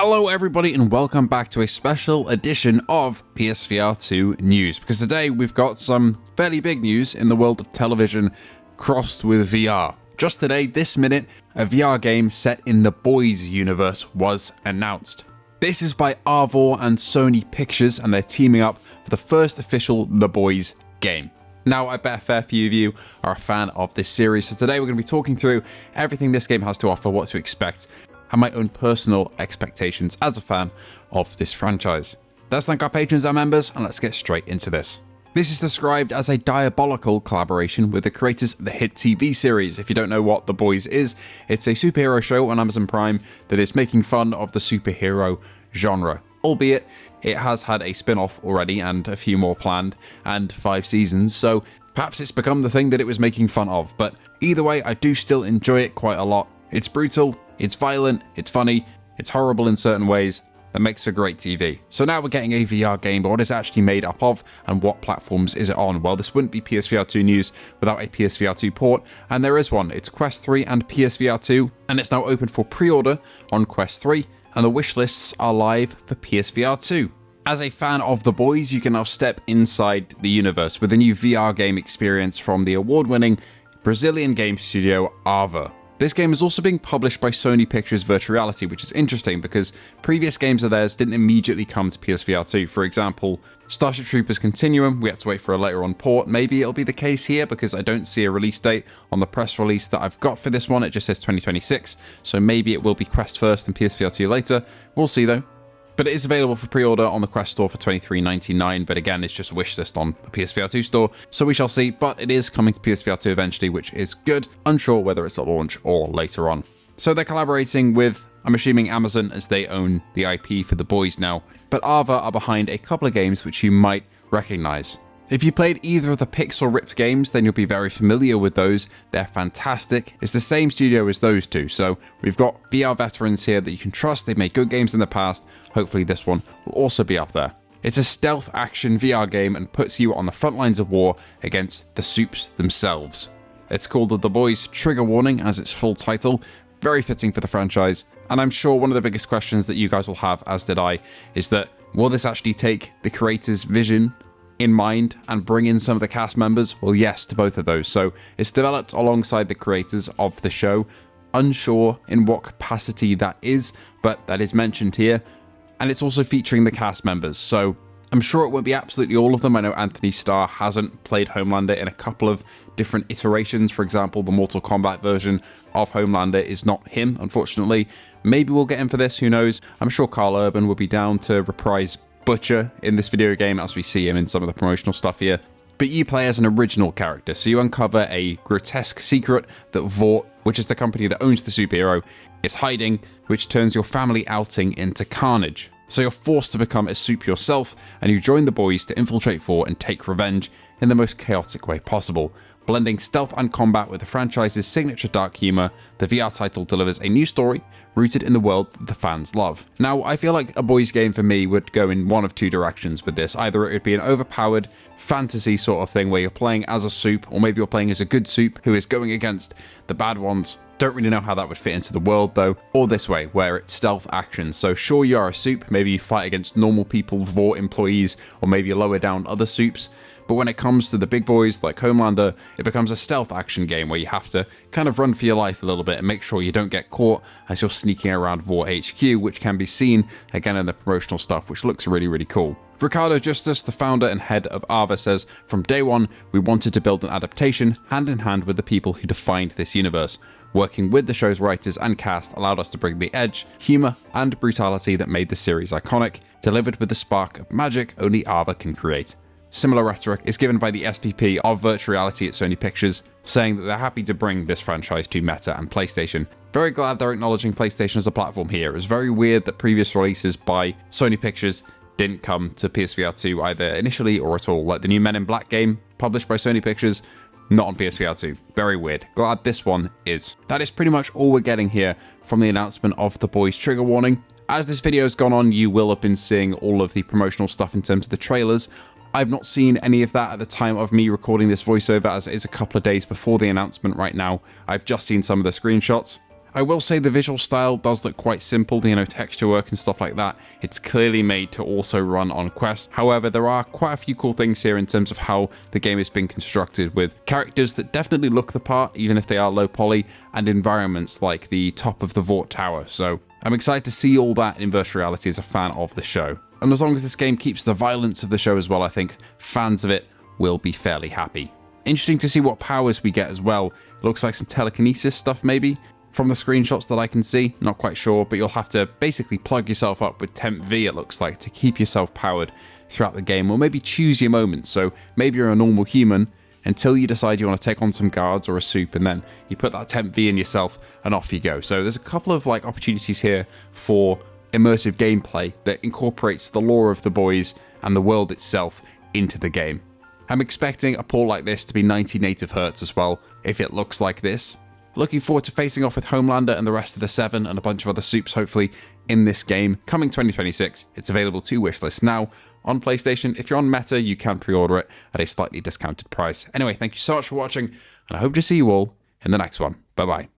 Hello everybody and welcome back to a special edition of PSVR2 news, because today we've got some fairly big news in the world of television crossed with VR. Just today, this minute, a VR game set in the Boys universe was announced. This is by Arvor and Sony Pictures, and they're teaming up for the first official The Boys game. Now, I bet a fair few of you are a fan of this series, so today we're going to be talking through everything this game has to offer, what to expect, and my own personal expectations as a fan of this franchise. Let's thank our patrons and members, and let's get straight into this. This is described as a diabolical collaboration with the creators of the hit TV series. If you don't know what The Boys is, it's a superhero show on Amazon Prime that is making fun of the superhero genre, albeit it has had a spin-off already and a few more planned and 5 seasons, so perhaps it's become the thing that it was making fun of. But either way, I do still enjoy it quite a lot. It's brutal, it's violent, it's funny, it's horrible in certain ways. That makes for great TV. So now we're getting a VR game, but what is it actually made up of and what platforms is it on? Well, this wouldn't be PSVR2 news without a PSVR2 port, and there is one. It's Quest 3 and PSVR2, and it's now open for pre-order on Quest 3, and the wish lists are live for PSVR2. As a fan of The Boys, you can now step inside the universe with a new VR game experience from the award-winning Brazilian game studio Arvor. This game is also being published by Sony Pictures Virtual Reality, which is interesting because previous games of theirs didn't immediately come to PSVR2. For example, Starship Troopers Continuum, we had to wait for a later on port. Maybe it'll be the case here because I don't see a release date on the press release that I've got for this one. It just says 2026, so maybe it will be Quest first and PSVR2 later. We'll see though. But it is available for pre-order on the Quest store for $23.99, but again, it's just wishlist on the PSVR2 store, so we shall see. But it is coming to PSVR2 eventually, which is good. Unsure whether it's at launch or later on. So they're collaborating with, I'm assuming, Amazon, as they own the IP for The Boys now, but Arvor are behind a couple of games which you might recognize. If you played either of the Pixel Ripped games, then you'll be very familiar with those. They're fantastic. It's the same studio as those two, so we've got VR veterans here that you can trust. They've made good games in the past. Hopefully this one will also be up there. It's a stealth action VR game and puts you on the front lines of war against the supes themselves. It's called The Boys Trigger Warning as its full title. Very fitting for the franchise. And I'm sure one of the biggest questions that you guys will have, as did I, is that will this actually take the creator's vision in mind and bring in some of the cast members? Well, yes to both of those. So it's developed alongside the creators of the show. Unsure in what capacity that is, but that is mentioned here. And it's also featuring the cast members, so I'm sure it won't be absolutely all of them. I know Anthony Starr hasn't played Homelander in a couple of different iterations. For example, the Mortal Kombat version of Homelander is not him, unfortunately. Maybe we'll get him for this, who knows? I'm sure Carl Urban will be down to reprise Butcher in this video game, as we see him in some of the promotional stuff here. But you play as an original character, so you uncover a grotesque secret that Vought, which is the company that owns the superhero, is hiding, which turns your family outing into carnage. So you're forced to become a supe yourself, and you join the Boys to infiltrate Vought and take revenge in the most chaotic way possible. Blending stealth and combat with the franchise's signature dark humor, the VR title delivers a new story rooted in the world that the fans love. Now, I feel like a Boys game for me would go in one of two directions with this. Either it would be an overpowered fantasy sort of thing where you're playing as a supe, or maybe you're playing as a good supe who is going against the bad ones. Don't really know how that would fit into the world though. Or this way, where it's stealth action. So sure, you are a supe, maybe you fight against normal people, Vought employees, or maybe lower down other supes. But when it comes to the big boys like Homelander, it becomes a stealth action game where you have to kind of run for your life a little bit and make sure you don't get caught as you're sneaking around Vought HQ, which can be seen again in the promotional stuff, which looks really, really cool. Ricardo Justus, the founder and head of Arvor, says, "From day one, we wanted to build an adaptation hand in hand with the people who defined this universe. Working with the show's writers and cast allowed us to bring the edge, humor, and brutality that made the series iconic, delivered with the spark of magic only Arvor can create." Similar rhetoric is given by the SVP of Virtual Reality at Sony Pictures, saying that they're happy to bring this franchise to Meta and PlayStation. Very glad they're acknowledging PlayStation as a platform here. It was very weird that previous releases by Sony Pictures didn't come to PSVR2 either initially or at all. Like the new Men in Black game, published by Sony Pictures, not on PSVR2. Very weird. Glad this one is. That is pretty much all we're getting here from the announcement of The Boys Trigger Warning. As this video has gone on, you will have been seeing all of the promotional stuff in terms of the trailers. I've not seen any of that at the time of me recording this voiceover, as it is a couple of days before the announcement right now. I've just seen some of the screenshots. I will say the visual style does look quite simple, texture work and stuff like that. It's clearly made to also run on Quest. However, there are quite a few cool things here in terms of how the game has been constructed, with characters that definitely look the part, even if they are low poly, and environments like the top of the Vought Tower. So I'm excited to see all that in virtual reality as a fan of the show. And as long as this game keeps the violence of the show as well, I think fans of it will be fairly happy. Interesting to see what powers we get as well. It looks like some telekinesis stuff maybe. From the screenshots that I can see, not quite sure, but you'll have to basically plug yourself up with Temp V, it looks like, to keep yourself powered throughout the game, or maybe choose your moments. So maybe you're a normal human until you decide you want to take on some guards or a soup, and then you put that Temp V in yourself and off you go. So there's a couple of opportunities here for immersive gameplay that incorporates the lore of the boys and the world itself into the game. I'm expecting a port like this to be 90 native hertz as well, if it looks like this. Looking forward to facing off with Homelander and the rest of the 7 and a bunch of other soups, hopefully, in this game. Coming 2026, it's available to wishlist now on PlayStation. If you're on Meta, you can pre-order it at a slightly discounted price. Anyway, thank you so much for watching, and I hope to see you all in the next one. Bye-bye.